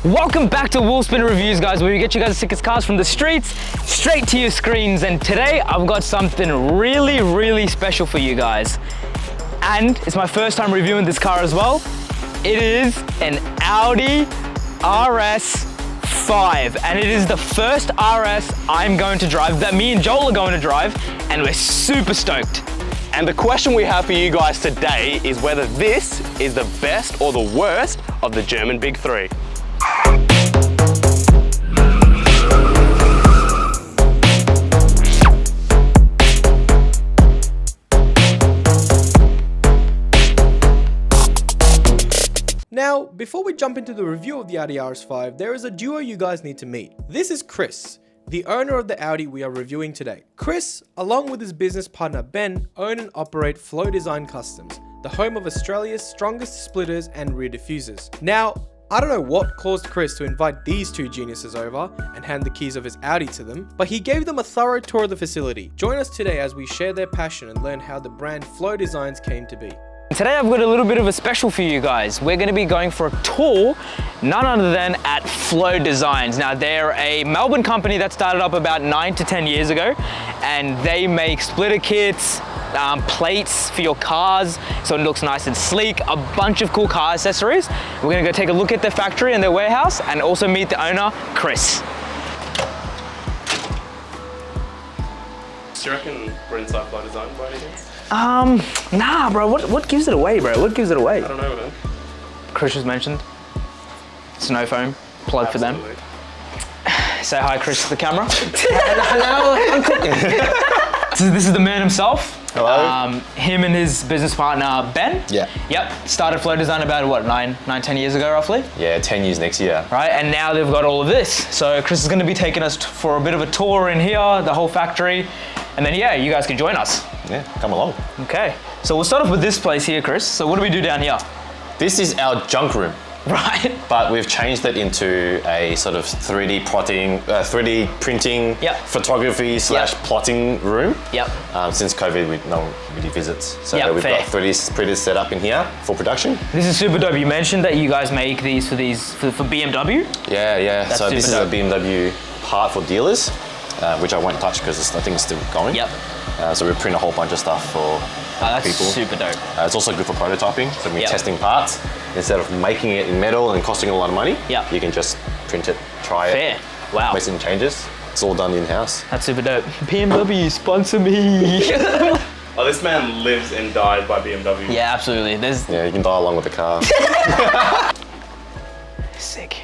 Welcome back to Wheel Spinner Reviews, guys, where we get you guys the sickest cars from the streets straight to your screens. And today I've got something really special for you guys. And it's my first time reviewing this car as well. It is an Audi RS5, and it is the first RS I'm going to drive, that me and Joel are going to drive, and we're super stoked. And the question we have for you guys today is whether this is the best or the worst of the German Big Three. Now, before we jump into the review of the Audi RS5, there is a duo you guys need to meet. This is Chris, the owner of the Audi we are reviewing today. Chris, along with his business partner Ben, own and operate Flow Design Customs, the home of Australia's strongest splitters and rear diffusers. Now, I don't know what caused Chris to invite these two geniuses over and hand the keys of his Audi to them, but he gave them a thorough tour of the facility. Join us today as we share their passion and learn how the brand Flow Designs came to be. Today I've got a little bit of a special for you guys. We're going to be going for a tour, none other than at Flow Designs. Now, they're a Melbourne company that started up about 9 to 10 years ago, and they make splitter kits, plates for your cars, so it looks nice and sleek, a bunch of cool car accessories. We're going to go take a look at their factory and their warehouse, and also meet the owner, Chris. Do you reckon we're inside Flow Design by any chance? Nah, bro. What gives it away, bro? What gives it away? I don't know, man. Chris was mentioned. Snow foam, plug Absolutely. for them. Say hi, Chris, to the camera. Hello, I'm cooking. So this is the man himself. Hello. Him and his business partner, Ben. Yeah. Yep. Started Flow Design about, what, 10 years ago, roughly? Yeah, 10 years next year. Right, and now they've got all of this. So Chris is going to be taking us for a bit of a tour in here, the whole factory. And then, yeah, you guys can join us. Yeah, come along. Okay. So we'll start off with this place here, Chris. So what do we do down here? This is our junk room, Right. but we've changed it into a sort of 3D printing, Yep. photography slash Yep. plotting room. Yep. Since COVID, no one really visits. So Yep, we've fair. got 3D printers set up in here for production. This is super dope. You mentioned that you guys make these for BMW. Yeah. That's So this is super a dope. BMW part for dealers, which I won't touch because I think it's still going. Yep. So we print a whole bunch of stuff for That's people. super dope. It's also good for prototyping. So when you're Yep. testing parts, instead of making it in metal and costing a lot of money, Yep. you can just print it, try Fair. it, Wow. make some changes. It's all done in-house. That's super dope. BMW, sponsor me. Oh, this man lives and dies by BMW. Yeah, absolutely. There's Yeah, you can die along with the car. sick.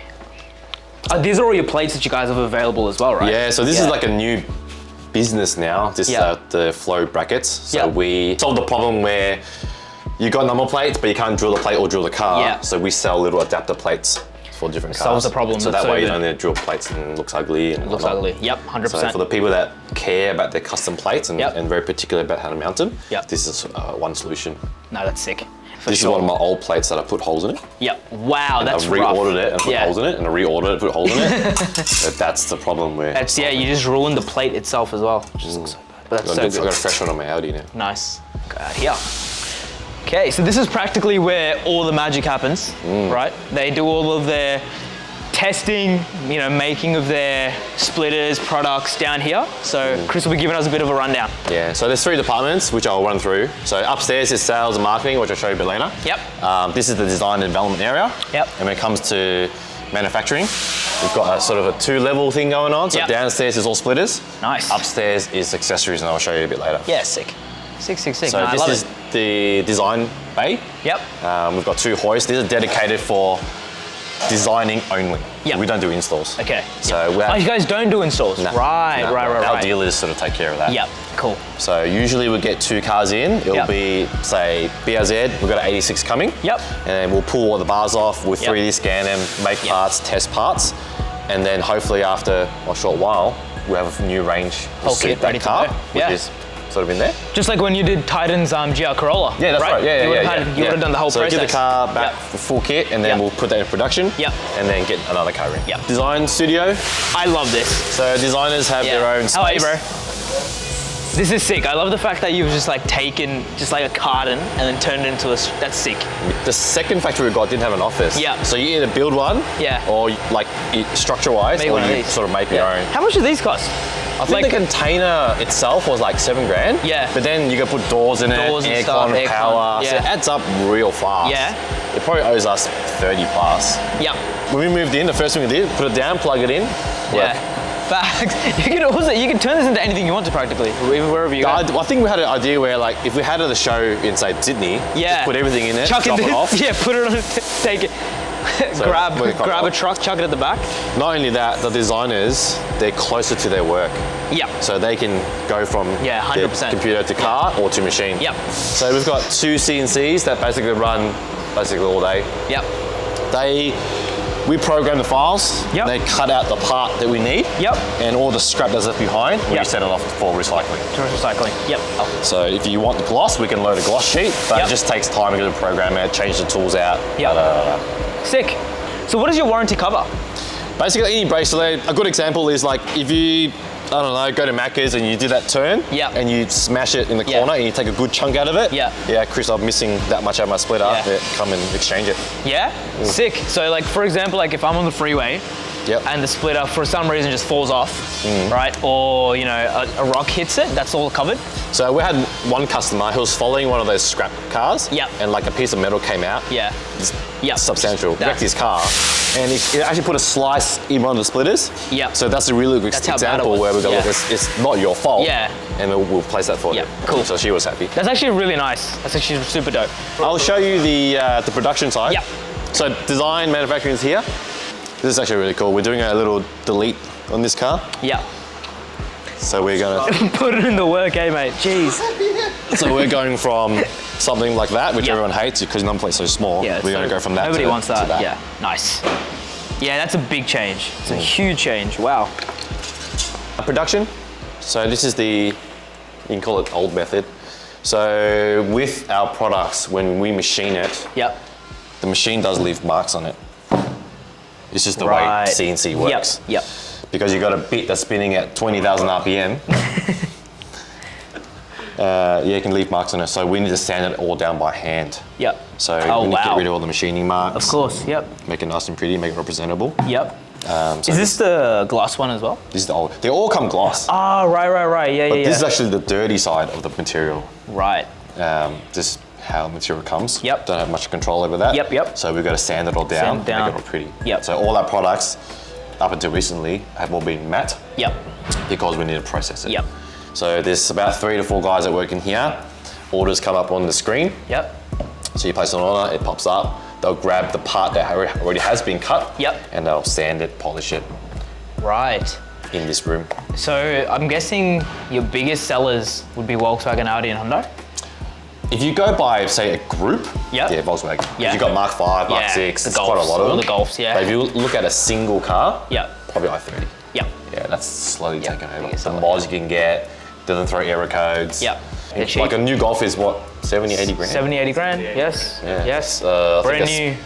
These are all your plates that you guys have available as well, right? Yeah, so this is like a new business now, this Yeah. the flow brackets. So Yeah. we solved the problem where you got number plates, but you can't drill the plate or drill the car. Yeah. So we sell little adapter plates for different cars. Solves the problem. So That's that so way you good. don't need to drill plates and it looks ugly. And Looks whatnot. ugly. Yep, 100%. So for the people that care about their custom plates and, Yep. and very particular about how to mount them, Yep. this is one solution. No, that's sick. For This sure. is one of my old plates that I put holes in it. Yep. Wow, that's I reordered rough. it and put holes in it, and I reordered it, put holes in it. So that's the problem where. That's, yeah, you just ruined the plate itself as well. Which is so bad. But that's so I've got a good. fresh one on my Audi now. Nice. Go out here. Okay, so this is practically where all the magic happens, right? They do all of their testing, making of their splitters, products down here. So Chris will be giving us a bit of a rundown. Yeah, so there's 3 departments, which I'll run through. So upstairs is sales and marketing, which I'll show you a bit later. Yep. This is the design and development area. Yep. And when it comes to manufacturing, we've got a sort of a 2-level thing going on. So Yep. downstairs is all splitters. Nice. Upstairs is accessories, and I'll show you a bit later. Yeah, sick. Sick. So No, I this love is it. the design bay. Yep. We've got 2 hoists. These are dedicated for designing only. Yep. We don't do installs. Okay. So yep. we have, you guys don't do installs? No, Right. Our dealers sort of take care of that. Yep, cool. So usually we get 2 cars in. It'll Yep. be, say, BRZ, we've got an 86 coming. Yep. And then we'll pull all the bars off, we'll Yep. 3D scan them, make Yep. parts, test parts. And then hopefully after a short while, we'll have a new range to Whole suit kit that ready to car, go. which Yeah. is sort of in there. Just like when you did Titan's GR Corolla. Yeah, that's right. Yeah, You would have done the whole so process. get the car back Yep. for full kit, and then Yep. we'll put that in production. Yep. And then get another car in. Yep. Design studio. I love this. So designers have their own space. How are you, bro? This is sick. I love the fact that you've just like taken just like a carton and then turned it into a, that's sick. The second factory we got didn't have an office. Yeah. So you either build one, Yeah. or like structure-wise, Make or one of you these. sort of make your own. How much do these cost? I think the container itself was like $7,000. Yeah. But then you can put doors in Doors it, and stuff, aircon, aircon, power. So yeah. it adds up real fast. Yeah. It probably owes us 30 plus. Yep. When we moved in, the first thing we did, put it down, plug it in. Yeah. Facts. You can turn this into anything you want to practically, wherever you go. I think we had an idea where like, if we had a show in say Sydney, Yeah. just put everything in it, Chuck drop it off. Yeah, put it on, take it. So grab we're quite a right. truck, chuck it at the back. Not only that, the designers, they're closer to their work. Yep. So they can go from Yeah, 100%. their computer to car or to machine. Yep. So we've got 2 CNCs that basically run all day. Yep. We program the files. Yep. They cut out the part that we need. Yep. And all the scrap that's left behind, we Yep. set it off for recycling. To recycling. Yep. So if you want the gloss, we can load a gloss sheet, but Yep. it just takes time to program it, change the tools out. Yep. Sick. So what does your warranty cover? Basically, any brake delay, a good example is like if you, I don't know, go to Macca's and you do that turn Yep. and you smash it in the Yeah. corner and you take a good chunk out of it. Yeah. Yeah, Chris, I'm missing that much out of my splitter. Yeah. Come and exchange it. Yeah? Sick. So like, for example, like if I'm on the freeway Yep. and the splitter for some reason just falls off, right? Or, you know, a rock hits it, that's all covered? So we had one customer who was following one of those scrap cars. Yep. And like a piece of metal came out. Yeah. Yep. Substantial. That- Wrecked his car. And it actually put a slice in one of the splitters. Yep. So that's a really good That's how bad it example was. where we go, Yeah. look, it's not your fault. Yeah. And we'll place that for Yep. you. Cool. So she was happy. That's actually really nice. That's actually super dope. I'll show you the production side. Yep. So design, manufacturing is here. This is actually really cool. We're doing a little delete on this car. Yeah. So we're gonna, Put it in the work, eh, mate? Jeez. so we're going from something like that, which Yep. everyone hates because number plate's so small. Yeah. We're gonna go from that Nobody to, wants that. to that. Yeah. Nice. Yeah, that's a big change. It's a huge change. Wow. Production. So this is the, you can call it old method. So with our products, when we machine it, Yep. the machine does leave marks on it. It's just the Right. way CNC works. Yep. Yep. Because you've got a bit that's spinning at 20,000 RPM. Yeah, you can leave marks on it. So we need to sand it all down by hand. Yep. So Oh, we need to wow. get rid of all the machining marks. Of course. Yep. Make it nice and pretty, make it representable. Yep. So Is this the glass one as well? this is the old, they all come gloss. Oh, right. Yeah, But yeah, this is yeah. actually the dirty side of the material. Right. Just how the material comes. Yep. Don't have much control over that. Yep. So we've got to sand it all down, Sand it down. make it all pretty. Yep. So all our products, up until recently, have all been matte Yep. because we need to process it. Yep. So there's about 3 to 4 guys that work in here. Orders come up on the screen. Yep. So you place an order, it pops up. They'll grab the part that already has been cut. Yep. And they'll sand it, polish it Right. in this room. So I'm guessing your biggest sellers would be Volkswagen, Audi, and Hyundai. If you go by, say, a group, Yep. yeah, Volkswagen. Yeah. You've got Mark 5, Mark Yeah, 6, the it's quite a Golfs, lot of all them. the Golfs, yeah. But if you look at a single car, Yep. probably i30. Yep. Yeah, that's slowly Yep, taken over. biggest The seller, mods you can get, doesn't throw error codes. Yep. They're cheap. Like a new Golf is what, 70, 80 grand? 70, 80 grand. Yes. Yeah. Yes. I think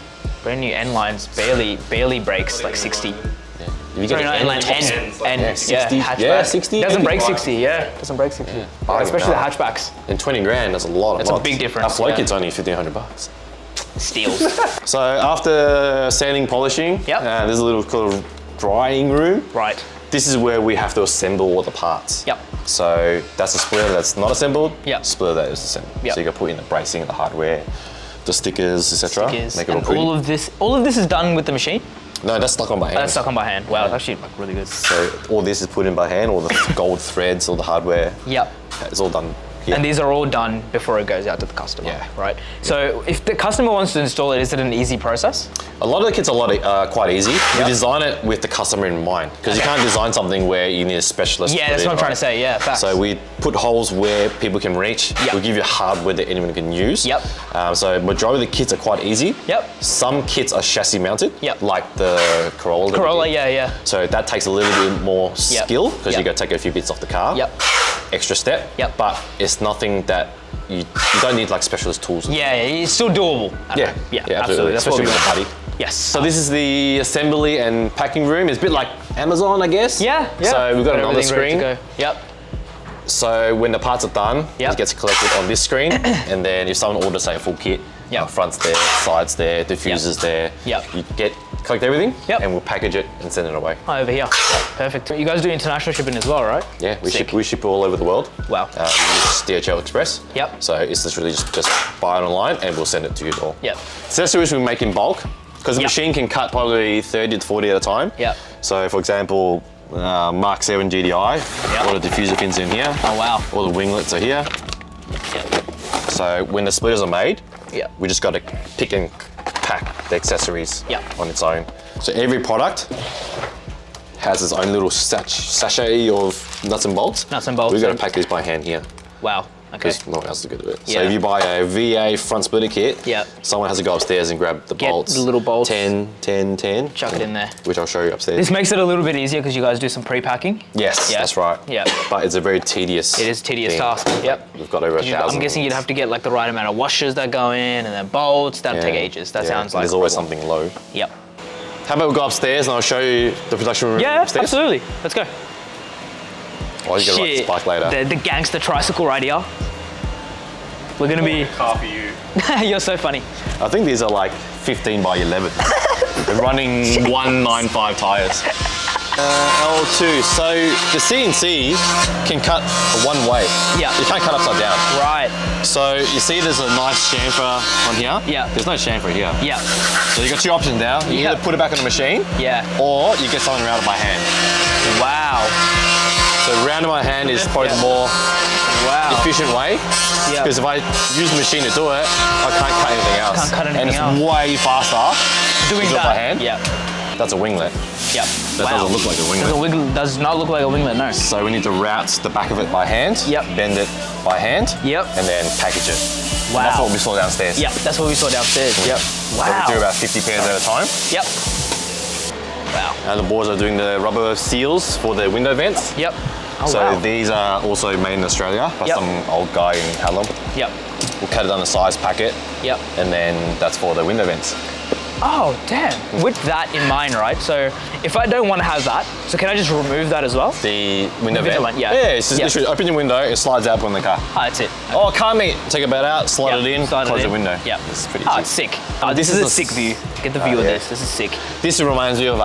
Brand new N lines barely breaks like 60. If you Sorry, get not an N line N. Yeah, 60. Hatchback. Yeah, 60. Doesn't break 55. 60. Yeah. Doesn't break 60. Bargain, Especially the no. hatchbacks. And 20 grand, that's a lot of That's a mods. big difference, Our flow yeah. kit's only 1,500 bucks. Steals. So after sanding, polishing, Yep. there's a little kind of drying room. Right. This is where we have to assemble all the parts. Yep. So that's a splitter that's not assembled. Yep. Splitter that is assembled. Yep. So you got to put in the bracing, the hardware, the stickers, etc. Stickers. Make it all And pretty. all of this is done with the machine. No, that's stuck on by hand. That's stuck on by hand. Wow, it's actually like really good. So all this is put in by hand, all the gold threads, all the hardware. Yep. It's all done here. And these are all done before it goes out to the customer, Yeah. right? So if the customer wants to install it, is it an easy process? A lot of the kits are quite easy. We design it with the customer in mind because you can't design something where you need a specialist. Yeah, to that's put what I'm in, trying right? to say. Yeah, facts. So we put holes where people can reach. Yep. We give you hardware that anyone can use. Yep. So majority of the kits are quite easy. Yep. Some kits are chassis mounted. Yep. Like the Corolla. that we Corolla, did. yeah. So that takes a little bit more skill because you got to take a few bits off the car. Yep. Extra step. Yep. But it's nothing that you don't need like specialist tools. Yeah, it's still doable. Yeah. Yeah, absolutely. That's Especially what we with want. the putty. Yes. So this is the assembly and packing room. It's a bit like Amazon, I guess. Yeah. So we've got another everything ready screen. to go. Yep. So when the parts are done, Yep. it gets collected on this screen, and then if someone orders, say, a full kit, Yep. front's there, sides there, diffusers there, Yep. you collect everything, Yep. and we'll package it and send it away. Oh, over here. Perfect. You guys do international shipping as well, right? Yeah, we Sick. ship all over the world. Wow. We use DHL Express. Yep. So it's literally just buy it online, and we'll send it to your door. Yep. Accessories we make in bulk, because the Yep. machine can cut probably 30 to 40 at a time. Yep. So for example, Mark 7 GDI, Yep. all the diffuser fins in here. Oh, wow. All the winglets are here. Yep. So when the splitters are made, Yep. we just got to pick and pack the accessories Yep. on its own. So every product has its own little sachet of nuts and bolts. Nuts and bolts, We've got to yeah. pack these by hand here, Wow. Okay. because no one else is good at it. So Yeah. if you buy a VA front splitter kit, Yep. someone has to go upstairs and grab the Get bolts. the little bolts. 10, 10, 10. Chuck it in there. Which I'll show you upstairs. This makes it a little bit easier because you guys do some pre-packing. Yes, Yeah. that's right. Yeah. But it's a very tedious It is a tedious thing. task. Yep. We've got over 1,000. I'm guessing you'd have to get like the right amount of washers that go in and then bolts. That'd take ages. That sounds and like there's always horrible. something low. Yep. How about we go upstairs and I'll show you the production room Yeah, upstairs? absolutely. Let's go. Oh, you gotta ride this bike later. The gangster tricycle right here. We're gonna be. Car for you. You're so funny. I think these are like 15 by 11. They're running 195 tires. L2, so the CNC can cut one way. Yeah. You can't cut upside down. Right. So you see there's a nice chamfer on here? Yeah. There's no chamfer here. Yeah. So you got two options now. You Yeah. either put it back on the machine, Yeah. or you get something around it by hand. Wow. So round by hand is probably Yeah. the more Wow. efficient way. Yeah. Because if I use the machine to do it, I can't cut anything else. Can't cut anything and it's else. way faster Doing to do it that. by hand. Yeah. That's a winglet. Yep. That doesn't look like a winglet. Does not look like a winglet, no. So we need to route the back of it by hand, Yep. bend it by hand, Yep. and then package it. Wow. That's what we saw downstairs. Yep, that's what we saw downstairs. Yep. So Wow. we do about 50 pairs at a time. Yep. Wow. And the boys are doing the rubber seals for the window vents. Yep. Oh, So wow. these are also made in Australia by Yep. some old guy in Hallam. Yep. We'll cut it on the size, pack it, Yep. and then that's for the window vents. Oh, damn. With that in mind, right? So if I don't want to have that, so can I just remove that as well? The window The vent. one, yeah. Yeah, it's just Yeah. literally open your window, it slides out on the car. Ah, that's it. Oh, car meet. Take a bed out, slide Yep, it in, slide it close in. the window. Yeah. It's pretty Oh, easy. it's sick. Oh, this This is is a a sick view. Get the view of yeah. this. This is sick. This reminds me of,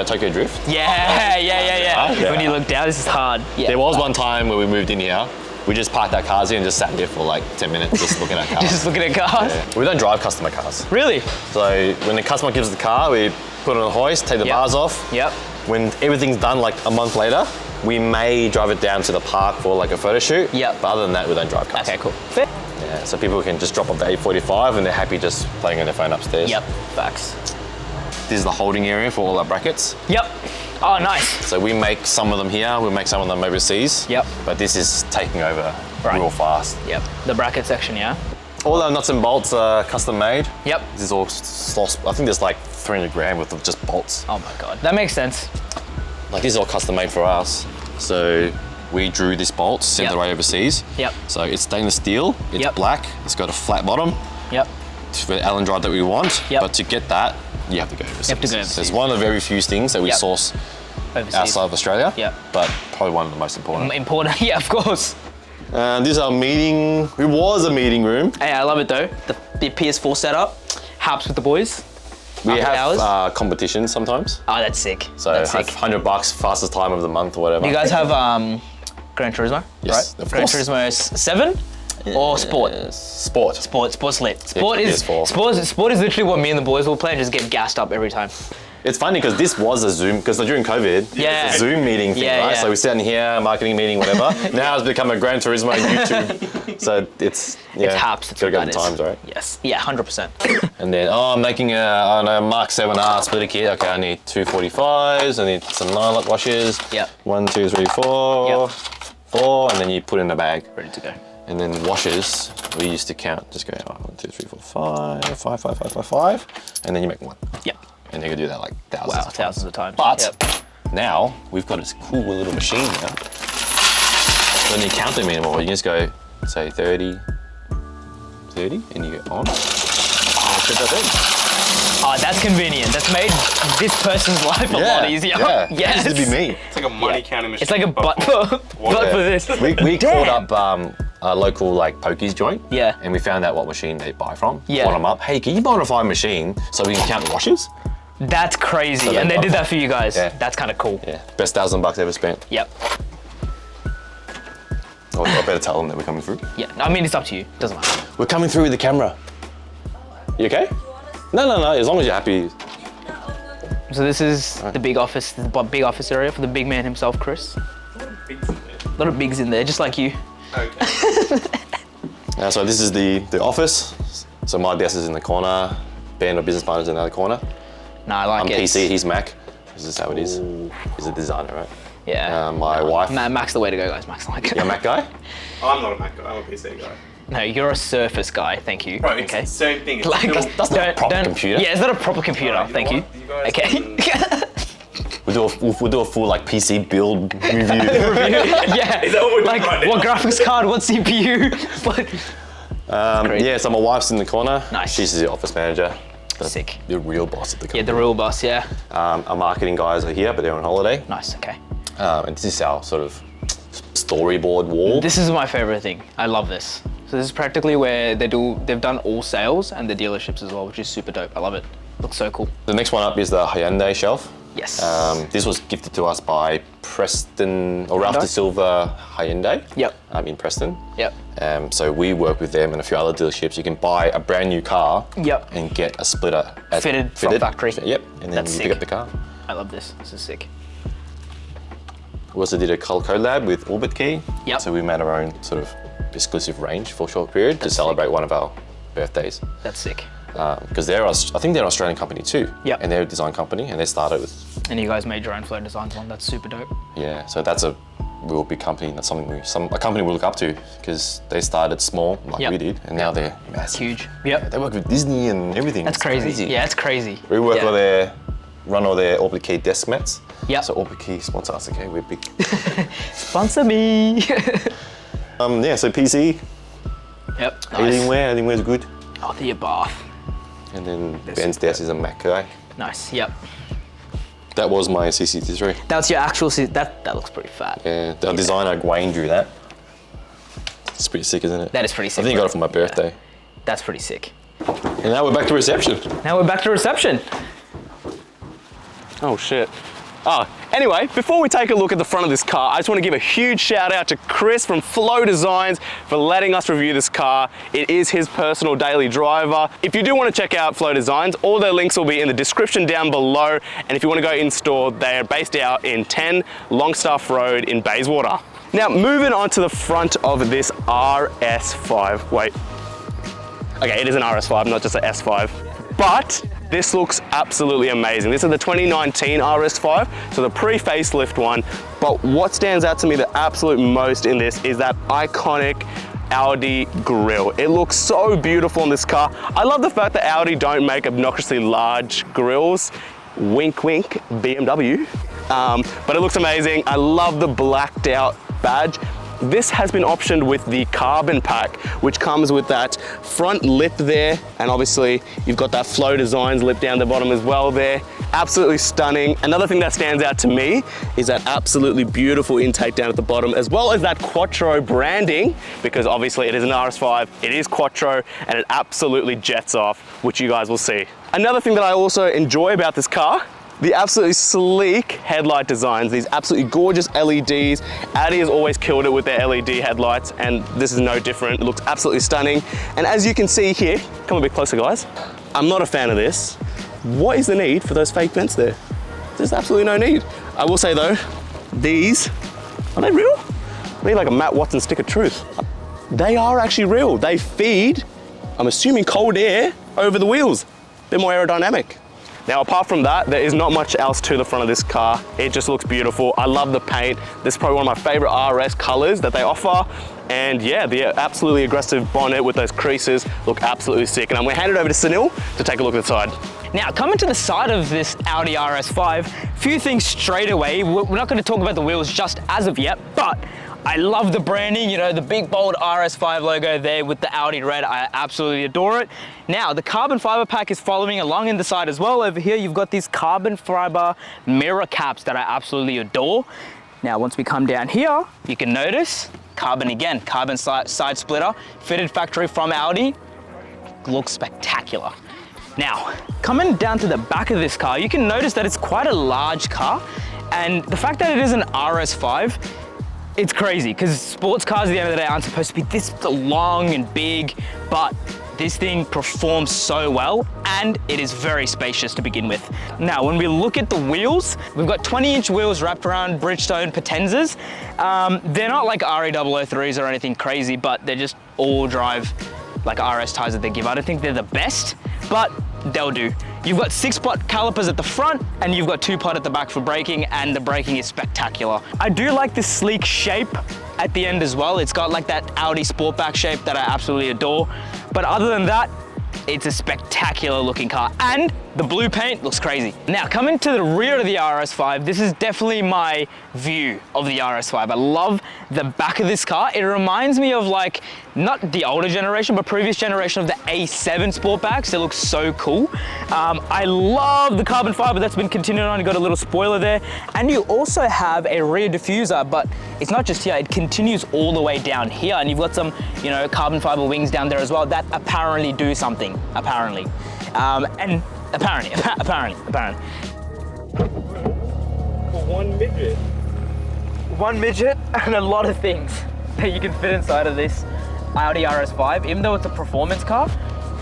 Tokyo Drift. Yeah. Yeah. When you look down, this is hard. Yeah. There was one time where we moved in here, we just parked our cars here and just sat there for like 10 minutes just looking at cars. Just looking at cars. Yeah. We don't drive customer cars. Really? So when the customer gives us the car, we put it on a hoist, take the Yep. bars off. Yep. When everything's done, like a month later, we may drive it down to the park for like a photo shoot. Yep. But other than that, we don't drive cars. Okay, cool. Fair. Yeah, so people can just drop off the 845 and they're happy just playing on their phone upstairs. Yep. Facts. This is the holding area for all our brackets. Yep. Oh, nice. So we make some of them here, we make some of them overseas. Yep. But this is taking over Right. real fast. Yep. The bracket section, yeah? All our nuts and bolts are custom made. Yep. This is all, I think there's like 300 grand worth of just bolts. Oh my God. That makes sense. Like this is all custom made for us. So we drew this bolt, sent Yep. it away overseas. Yep. So it's stainless steel, it's Yep. black, it's got a flat bottom. Yep. It's for the Allen drive that we want. Yep. But to get that, you have to go overseas. have to go overseas. It's one of the very few things that we Yep. source Overseas. outside of Australia. Yep. But probably one of the most important. Important. Yeah, of course. And this is our meeting, it was a meeting room. Hey, I love it though. The PS4 setup helps with the boys. We After hours? have competitions sometimes. Oh, that's sick. So that's sick. $100, fastest time of the month or whatever. You guys have Gran Turismo, Yes, right? of Gran course. Turismo 7 or Sport? Sport. Sport's lit. Sport Yeah, is PS4. sport is literally what me and the boys will play and just get gassed up every time. It's funny because this was a Zoom, because during COVID, Yeah. it's a Zoom meeting thing, Yeah, right? yeah. So we sit in here, marketing meeting, whatever. Now it's become a Gran Turismo YouTube. So it's, yeah. It's haps. It's Gotta go what with that the is. times, right? Yes. Yeah, 100%. And then, I'm making a Mark 7R splitter kit. Okay, I need 245s, I need some 9-lock washers. Yep. 1, 2, 3, 4, Yep. 4, and then you put in the bag. Ready to go. And then washers, we used to count, just go 1, 2, 3, 4, 5, 5, 5, 5, 5, 5, and then you make one. Yep. And you can do that like thousands Wow, of times. thousands of times. But Yep. now we've got this cool little machine now. So when you count them anymore, you just go, say 30, 30, and you go on. fit that in. Oh, that's convenient. That's made this person's life a lot easier. Yeah, Yes. This would be me. It's like a money counting machine. It's like a butt for this. We Damn. called up a local like pokies joint. Yeah. And we found out what machine they buy from. Yeah. Called them up. Hey, can you modify a machine so we can count the washes? That's crazy. So And they then- did that for you guys. Yeah. That's kind of cool. Yeah. Best $1,000 ever spent. Yep. Oh, I better tell them that we're coming through. Yeah. I mean, it's up to you. Doesn't matter. We're coming through with the camera. You okay? No. As long as you're happy. So this is the big office, the big office area for the big man himself, Chris. A lot of bigs in there, just like you. Okay. So this is the office. So my desk is in the corner. Ben, or business partner's in the other corner. No, I like I'm it. PC, he's Mac. This is how it is. He's a designer, right? Yeah. My wife. Mac's the way to go, guys. Mac's like. You're a Mac guy? I'm not a Mac guy, I'm a PC guy. No, you're a Surface guy. Thank you. Bro, it's okay. the same thing. It's Like, still- That's not a proper computer. Yeah, it's not a proper computer. Alright, you know Thank you. what? You guys Okay. We'll do a full like PC build review. Yeah. Is that what we're doing Like, right what now? graphics card? What CPU? What? Great. Yeah, so my wife's in the corner. Nice. She's the office manager. Sick. The real boss of the company. Yeah, the real boss. Yeah. Our marketing guys are here, but they're on holiday. Nice. Okay. And this is our sort of storyboard wall. This is my favorite thing. I love this. So this is practically where they've done all sales and the dealerships as well, which is super dope. I love it. Looks so cool. The next one up is the Hyundai shelf. Yes. This was gifted to us by Preston, or Ralph Hyundai? De Silva Hyundai. Yep. In Preston. Yep. So we work with them and a few other dealerships. You can buy a brand new car. Yep. And get a splitter Fitted from factory. Yep. And then That's you sick. pick up the car. I love this. This is sick. We also did a color code lab with Orbit Key. Yep. So we made our own sort of exclusive range for a short period to celebrate one of our birthdays. That's sick. Because I think they're an Australian company too. Yep. And they're a design company and they started with, And you guys made your own flow designs one. That's super dope. yeah, so that's a real big company. That's something a company we look up to because they started small like Yep. we did and now they're massive. Huge. Yep. They work with Disney and everything. That's It's crazy. Yeah, it's crazy. We work yeah. run all their Orbit Key desk mats. Yep. So Orbit Key sponsor us, okay? We're big. Sponsor me. Yeah, so PC, Yep. Nice. Alienware's good. Oh, the bath. And then Ben's desk is a Mac guy. Nice. Yep. That was my CC3. That's your actual. That looks pretty fat. Yeah, the designer Wayne drew that. It's pretty sick, isn't it? That is pretty sick. I think I got bro. it for my birthday. That's pretty sick. And now we're back to reception. Now we're back to reception. Oh shit. Anyway, before we take a look at the front of this car, I just want to give a huge shout out to Chris from Flow Designs for letting us review this car. It is his personal daily driver. If you do want to check out Flow Designs, all their links will be in the description down below. And if you want to go in store, they are based out in 10 Longstaff Road in Bayswater. Now, moving on to the front of this RS5. Wait. Okay, it is an RS5, not just an S5. But this looks absolutely amazing. This is the 2019 RS5, so the pre-facelift one. But what stands out to me the absolute most in this is that iconic Audi grille. It looks so beautiful in this car. I love the fact that Audi don't make obnoxiously large grills. Wink, wink, BMW. But it looks amazing. I love the blacked out badge. This has been optioned with the carbon pack, which comes with that front lip there, and obviously you've got that Flow Designs lip down the bottom as well there. Absolutely stunning. Another thing that stands out to me is that absolutely beautiful intake down at the bottom, as well as that Quattro branding, because obviously it is an RS5, it is Quattro, and it absolutely jets off, which you guys will see. Another thing that I also enjoy about this car, the absolutely sleek headlight designs, these absolutely gorgeous LEDs. Audi has always killed it with their LED headlights, and this is no different. It looks absolutely stunning. And as you can see here, come a bit closer, guys. I'm not a fan of this. What is the need for those fake vents there? There's absolutely no need. I will say though, these, are they real? I need like a Matt Watson stick of truth. They are actually real. They feed, I'm assuming, cold air over the wheels. They're more aerodynamic. Now, apart from that, there is not much else to the front of this car. It just looks beautiful. I love the paint. This is probably one of my favorite RS colors that they offer. And yeah, the absolutely aggressive bonnet with those creases look absolutely sick. And I'm gonna hand it over to Sunil to take a look at the side. Now, coming to the side of this Audi RS5, few things straight away. We're not going to talk about the wheels just as of yet, but I love the branding, you know, the big bold RS5 logo there with the Audi red. I absolutely adore it. Now, the carbon fiber pack is following along in the side as well. Over here, you've got these carbon fiber mirror caps that I absolutely adore. Now, once we come down here, you can notice carbon again, carbon side splitter, fitted factory from Audi. Looks spectacular. Now, coming down to the back of this car, you can notice that it's quite a large car. And the fact that it is an RS5, it's crazy because sports cars at the end of the day aren't supposed to be this long and big, but this thing performs so well and it is very spacious to begin with. Now, when we look at the wheels, we've got 20-inch wheels wrapped around Bridgestone Potenzas. They're not like RE003s or anything crazy, but they're just all drive like RS tires that they give. I don't think they're the best, but they'll do. You've got 6-pot calipers at the front and you've got 2-pot at the back for braking, and the braking is spectacular. I do like this sleek shape at the end as well. It's got like that Audi Sportback shape that I absolutely adore. But other than that, it's a spectacular looking car, and the blue paint looks crazy. Now, coming to the rear of the RS5, this is definitely my view of the RS5. I love the back of this car. It reminds me of like, not the older generation, but previous generation of the A7 Sportbacks. It looks so cool. I love the carbon fiber that's been continued on. You got a little spoiler there. And you also have a rear diffuser, but it's not just here, it continues all the way down here. And you've got some, you know, carbon fiber wings down there as well that apparently do something, apparently. And apparently. One midget. One midget and a lot of things that you can fit inside of this Audi RS5. Even though it's a performance car,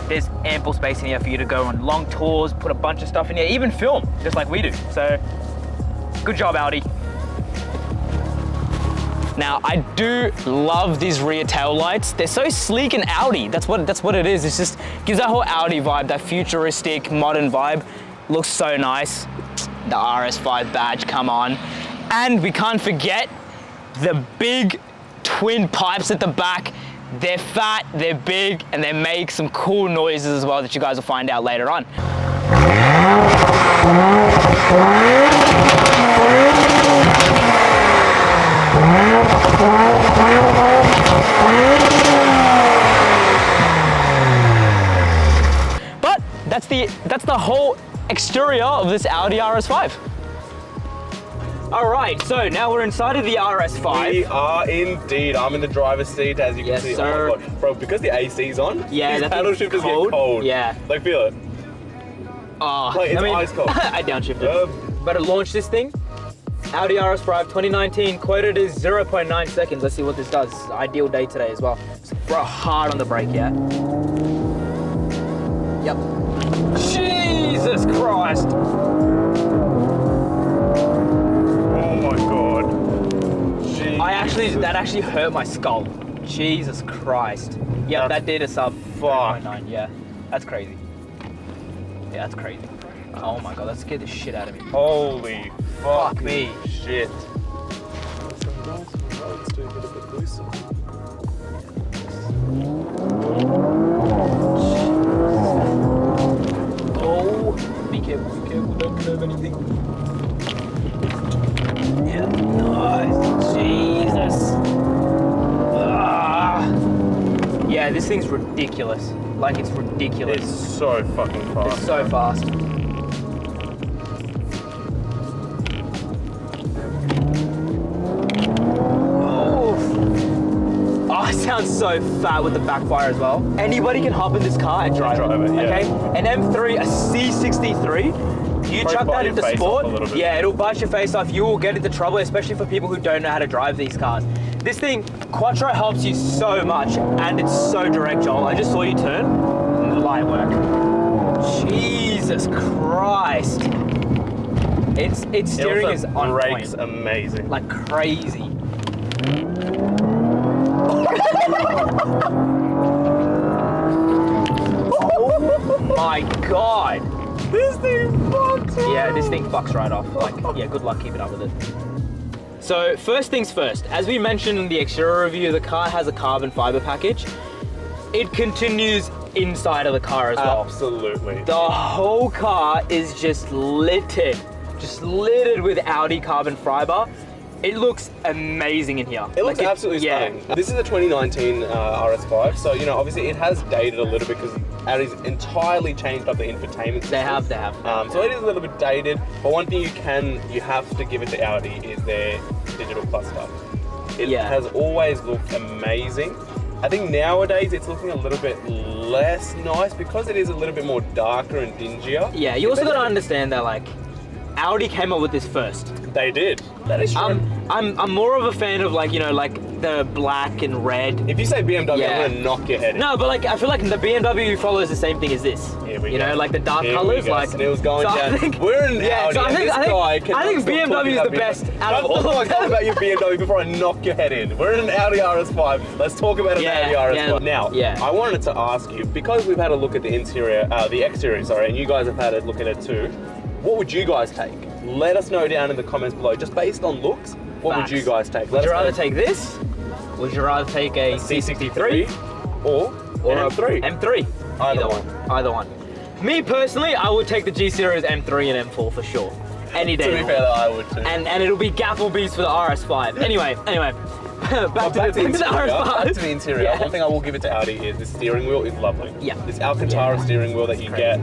there's ample space in here for you to go on long tours, put a bunch of stuff in here, even film, just like we do. So, good job, Audi. Now, I do love these rear tail lights. They're so sleek and Audi. That's what it is. It just gives that whole Audi vibe, that futuristic, modern vibe. Looks so nice. The RS5 badge, come on. And we can't forget the big twin pipes at the back. They're fat, they're big, and they make some cool noises as well that you guys will find out later on. But that's the whole exterior of this Audi RS5. All right, so now we're inside of the RS5. We are indeed. I'm in the driver's seat, as you can Yes, see. sir. Oh my God. Bro, because the AC's on, Yeah, these that paddle thing's shifters cold. get cold. Yeah. Like, feel it. Oh, Like, it's ice cold. I downshifted. Better launch this thing. Audi RS5 2019, quoted is 0.9 seconds. Let's see what this does. Ideal day today as well. So bro, hard on the brake, yeah? Yep. Jesus Christ. Oh my God. Jesus. That actually hurt my skull. Jesus Christ. Yep, that did a sub 4.9, yeah. That's crazy. Yeah, that's crazy. Oh my God, that scared the shit out of me. Holy Fuck me. shit. Oh, be careful, don't curve anything. Yeah, nice, Jesus. Ah. Yeah, this thing's ridiculous. Like, it's ridiculous. It's so fucking fast. It's so fast. It sounds so fat with the backfire as well. Anybody can hop in this car and drive it, yeah. okay? An M3, a C63, you chuck that into sport, yeah, it'll bite your face off. You will get into trouble, especially for people who don't know how to drive these cars. This thing, Quattro helps you so much, and it's so direct, Joel. I just saw you turn, and the light work. Jesus Christ. Its steering is on brakes point. amazing. Like crazy. Oh my God. This thing fucks right. Yeah, this thing fucks right off. Like, yeah, good luck keeping up with it. So first things first, as we mentioned in the exterior review, the car has a carbon fiber package. It continues inside of the car as well. Absolutely. The whole car is just littered with Audi carbon fiber. It looks amazing in here. It looks absolutely stunning. This is a 2019 RS5, so you know, obviously it has dated a little bit because Audi's entirely changed up the infotainment system. They have. So it is a little bit dated, but one thing you have to give it to Audi is their digital cluster. It has always looked amazing. I think nowadays it's looking a little bit less nice because it is a little bit more darker and dingier. Yeah, you also got to understand that like Audi came up with this first. They did. That is true. I'm more of a fan of like, you know, like the black and red. If you say BMW, I'm gonna knock your head in. No, but like I feel like the BMW follows the same thing as this. Here we you go. know, like the dark colors, like Snail's going down. We're in Audi, so and this guy cannot I think stop BMW talking is the about best BMW. out of Hold all on, of talk them. about your BMW before I knock your head in. We're in an Audi RS5. Let's talk about an Audi RS5. Now, I wanted to ask you, because we've had a look at the exterior, and you guys have had a look at it too. What would you guys take? Let us know down in the comments below. Just based on looks, what would you guys take? Would you rather take this? Would you rather take a C63 or an M3? M3. Either one. Me personally, I would take the G Series M3 and M4 for sure. Any day. To be fair, though, I would too. And it'll be Gapplebees for the RS5. Anyway. back to the RS5. Back to the interior. One thing I will give it to Audi is the steering wheel is lovely. Yeah. This Alcantara steering wheel that you get,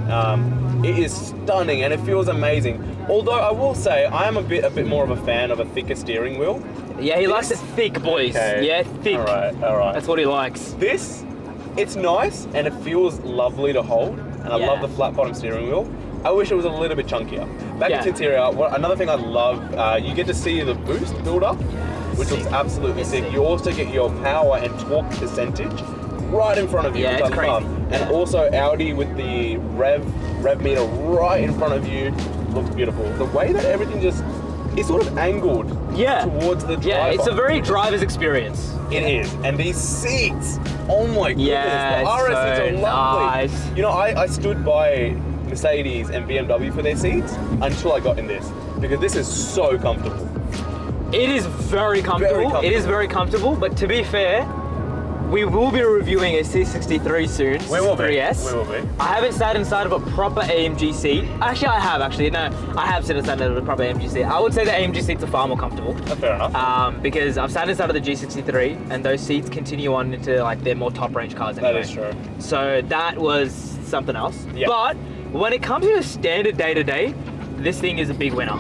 it is stunning and it feels amazing. Although I will say I am a bit more of a fan of a thicker steering wheel. Yeah, he likes it thick, boys. Okay. Yeah, thick. All right. That's what he likes. This, it's nice and it feels lovely to hold, and I love the flat bottom steering wheel. I wish it was a little bit chunkier. Back to interior, another thing I love, you get to see the boost build up, which looks absolutely sick. You also get your power and torque percentage right in front of you, which I love. And also Audi with the rev meter right in front of you looks beautiful. The way that everything just is sort of angled towards the driver. Yeah, it's a very driver's experience. It is. And these seats, oh my goodness, Yeah, the RS seats are lovely. nice. You know, I stood by Mercedes and BMW for their seats until I got in this, because this is so comfortable. It is very comfortable. It is very comfortable, but to be fair, we will be reviewing a C63 soon. We will be. 3S. We will be. I haven't sat inside of a proper AMG seat. Actually, I have actually. No, I have sat inside of a proper AMG seat. I would say the AMG seats are far more comfortable. Fair enough. Because I've sat inside of the G63, and those seats continue on into like their more top range cars anyway. That is true. So that was something else. Yeah. But when it comes to a standard day-to-day, this thing is a big winner.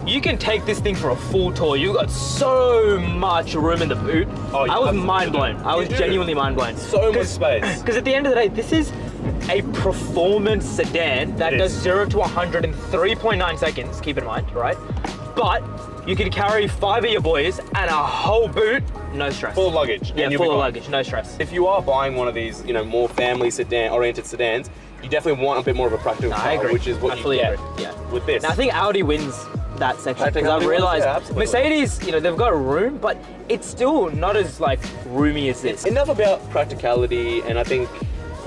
You can take this thing for a full tour. You've got so much room in the boot. Oh, I was mind blown. I was genuinely mind blown. So much space. Because at the end of the day, this is a performance sedan that does 0 to 100 in 3.9 seconds, keep in mind, right? But you can carry 5 of your boys and a whole boot, no stress. Full of luggage. Yeah, full of luggage, no stress. If you are buying one of these, you know, more family oriented sedans, you definitely want a bit more of a practical car, I agree. which is what you get with this. Now, I think Audi wins that section because Audi I've realized wins, yeah, Mercedes, you know, they've got room, but it's still not as like roomy as this. Enough about practicality and I think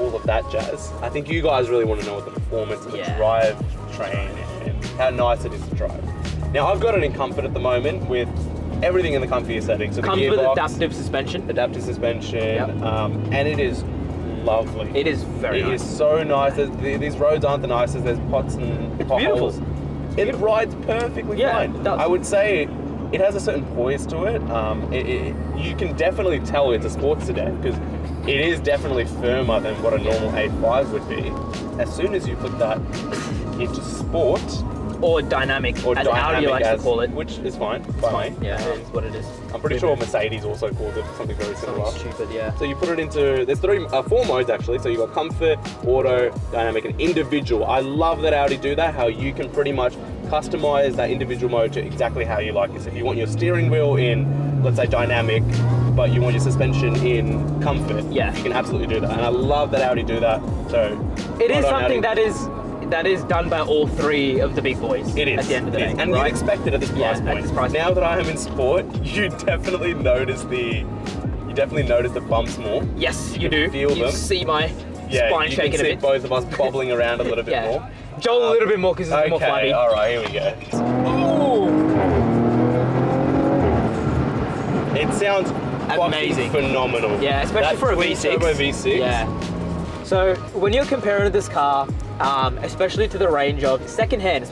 all of that jazz. I think you guys really want to know what the performance and the drive train and how nice it is to drive. Now I've got it in comfort at the moment with everything in the comfier setting. So the comes with gearbox, adaptive suspension. And it is lovely. It is very nice. It is so nice. These roads aren't the nicest. There's pots and potholes. It rides perfectly fine. It does. I would say it has a certain poise to it. You can definitely tell it's a sports sedan because it is definitely firmer than what a normal A5 would be. As soon as you put that into sport, or dynamic, as Audi likes to call it. Which is fine. Yeah, it is what it is. I'm pretty sure Mercedes also calls it something very similar. Stupid, yeah. So you put it into, there's 4 modes actually. So you've got comfort, auto, dynamic, and individual. I love that Audi do that, how you can pretty much customize that individual mode to exactly how you like it. So if you want your steering wheel in, let's say dynamic, but you want your suspension in comfort, you can absolutely do that. And I love that Audi do that. So it is something that is done by all 3 of the big boys. It is. At the end of the day. And you'd expect it at this price point. At this price now that I am in sport, you definitely notice the bumps more. Yes, you do. Feel them. You see my spine shaking a bit. You can see both of us bobbling around a little bit more. Joel a little bit more because it's more flabby. All right, here we go. Ooh. It sounds amazing, phenomenal. Yeah, especially for a V6. Turbo V6. Yeah. So when you're comparing this car, especially to the range of secondhand,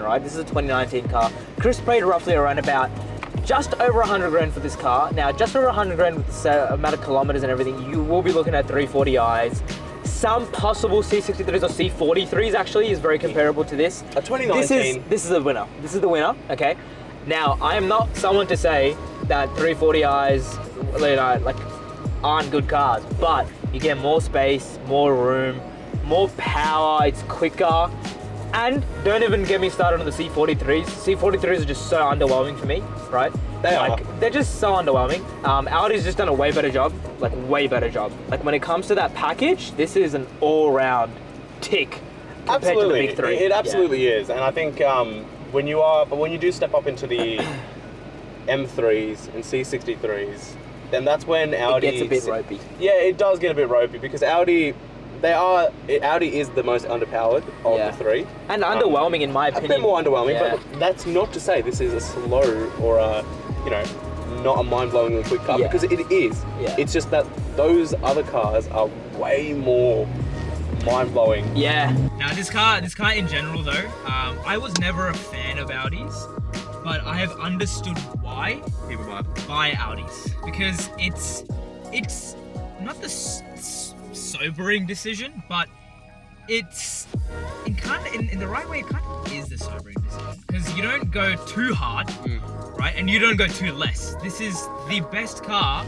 right? This is a 2019 car. Chris paid roughly around about just over 100 grand for this car. Now, just over 100 grand with the amount of kilometers and everything, you will be looking at 340i's. Some possible C63s or C43s actually is very comparable to this. A 2019. This is the winner. This is the winner, okay? Now, I am not someone to say that 340i's, you know, like, aren't good cars, but you get more space, more room, more power, it's quicker. And don't even get me started on the C43s. C43s are just so underwhelming for me, right? They're just so underwhelming. Audi's just done a way better job, like way better job. Like when it comes to that package, this is an all-round tick compared to the big three. It absolutely is, and I think when you do step up into the M3s and C63s, then that's when Audi gets a bit ropey. Yeah, it does get a bit ropey because Audi is the most underpowered of the three. And underwhelming in my opinion. A bit more underwhelming, but that's not to say this is a slow or a, you know, not a mind-blowingly quick car, because it is. Yeah. It's just that those other cars are way more mind-blowing. Yeah. Now this car in general though, I was never a fan of Audis, but I have understood why buy Audis, because it's not the sobering decision, but it's in the right way. It kind of is the sobering decision, because you don't go too hard, right, and you don't go too less. This is the best car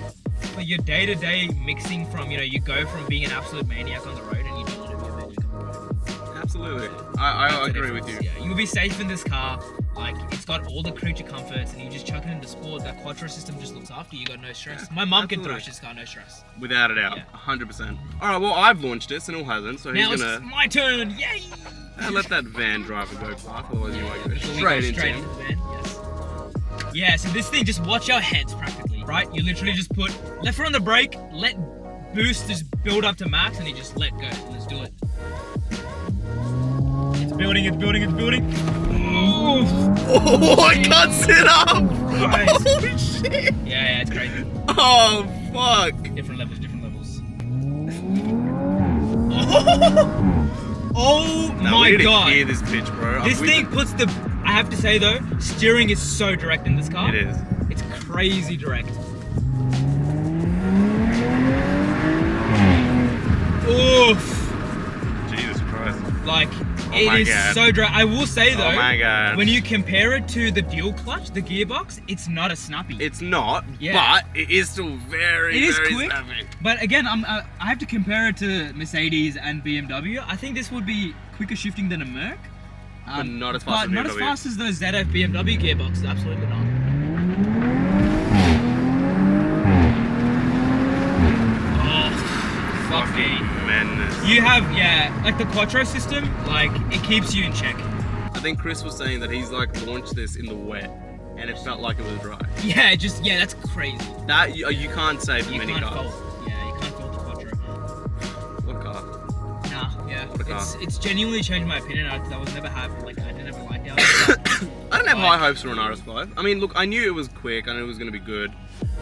for your day-to-day mixing from, you know, you go from being an absolute maniac on the road and you don't want to be a maniac on the road. Absolutely. I agree with you. Yeah, you'll be safe in this car. Like, it's got all the creature comforts, and you just chuck it into sport. That quattro system just looks after you. You got no stress. My mum can thrash this car, no stress. Without a doubt, 100%. All right, well, I've launched it, Sunil hasn't, so now he's gonna. It's my turn, yay! Let that van driver go, Clark, otherwise you might go Before we straight go into straight him. into the van. Yes. Yeah, so this thing, just watch our heads practically, right? You literally just put left foot on the brake, let boost just build up to max, and you just let go. Let's do it. It's building. Oh, I can't sit up! Nice. Oh, shit! Yeah, it's crazy. Oh, fuck! Different levels. Oh my god! Hear this bitch, bro. This thing puts the. I have to say though, steering is so direct in this car. It is. It's crazy direct. Oof! Jesus Christ. Like, it is so direct. I will say though, Oh my god. when you compare it to the dual clutch, the gearbox, it's not a snappy. It's not, Yeah. but it is still very, It is very quick. snappy. But again, I have to compare it to Mercedes and BMW. I think this would be quicker shifting than a Merc. But not as fast as But not BMW. as fast as those ZF BMW gearboxes, absolutely not. Oh, fucking. Madness. You have, like the Quattro system, like, it keeps you in check. I think Chris was saying that he's like launched this in the wet and it felt like it was dry. Yeah, that's crazy. That you can't say for many can't cars. fault. Yeah, you can't fault the Quattro. What car? Nah, yeah. What a car. It's genuinely changed my opinion. I was never happy, like, I didn't ever like Audi. I didn't have high hopes for an RS5. I mean, look, I knew it was quick, I knew it was going to be good,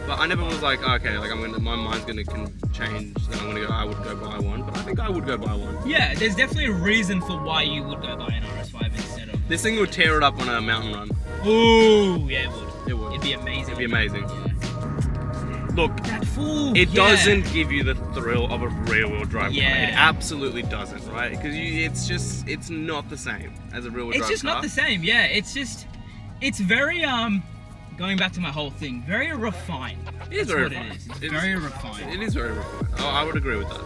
but I never was like, okay, like my mind's going to change, then I would go buy one, but I think I would go buy one. Yeah, there's definitely a reason for why you would go buy an RS5 instead of... This thing would tear it up on a mountain run. Ooh, yeah, it would. It would. It'd be amazing. It'd be amazing. Yeah. Look, That fool. it doesn't give you the thrill of a rear-wheel drive car. Yeah. It absolutely doesn't, right? Because it's not the same as a rear-wheel drive car. It's just not the same, yeah. It's very, going back to my whole thing, very refined. It is That's very what refined. it is. It's very refined. It is very refined. Oh, I would agree with that.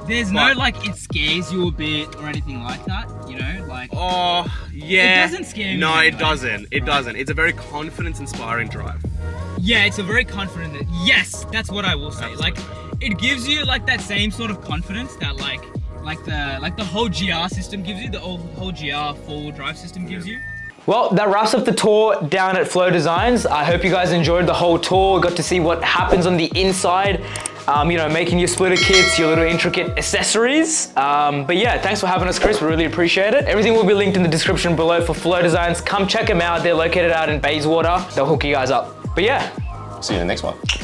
There's no, like, it scares you a bit or anything like that, you know? Like, Oh, yeah. It doesn't scare me No, anyway. it doesn't. It doesn't. It's a very confidence-inspiring drive. yeah, it's a very confident, yes, that's what I will say. Absolutely. Like, it gives you, like, that same sort of confidence that, like the whole GR system gives you, the whole GR four-wheel drive system gives you. Well, that wraps up the tour down at Flow Designs. I hope you guys enjoyed the whole tour. Got to see what happens on the inside. You know, making your splitter kits, your little intricate accessories. But yeah, thanks for having us, Chris. We really appreciate it. Everything will be linked in the description below for Flow Designs. Come check them out. They're located out in Bayswater. They'll hook you guys up. But yeah. See you in the next one.